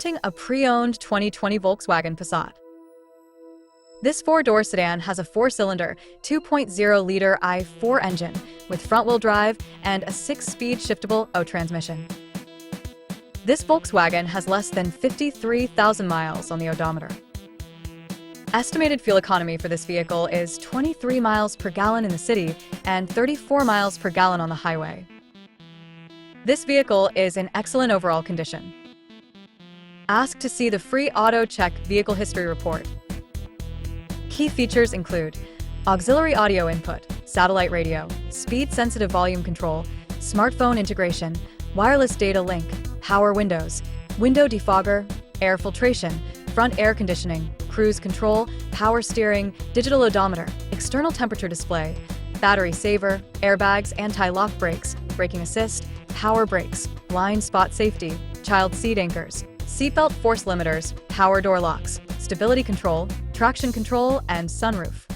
Presenting a pre-owned 2020 Volkswagen Passat. This four-door sedan has a four-cylinder, 2.0-liter i4 engine with front-wheel drive and a 6-speed shiftable O transmission. This Volkswagen has less than 53,000 miles on the odometer. Estimated fuel economy for this vehicle is 23 miles per gallon in the city and 34 miles per gallon on the highway. This vehicle is in excellent overall condition. Ask to see the free Auto Check Vehicle History Report. Key features include auxiliary audio input, satellite radio, speed-sensitive volume control, smartphone integration, wireless data link, power windows, window defogger, air filtration, front air conditioning, cruise control, power steering, digital odometer, external temperature display, battery saver, airbags, anti-lock brakes, braking assist, power brakes, blind spot safety, child seat anchors, seatbelt force limiters, power door locks, stability control, traction control, and sunroof.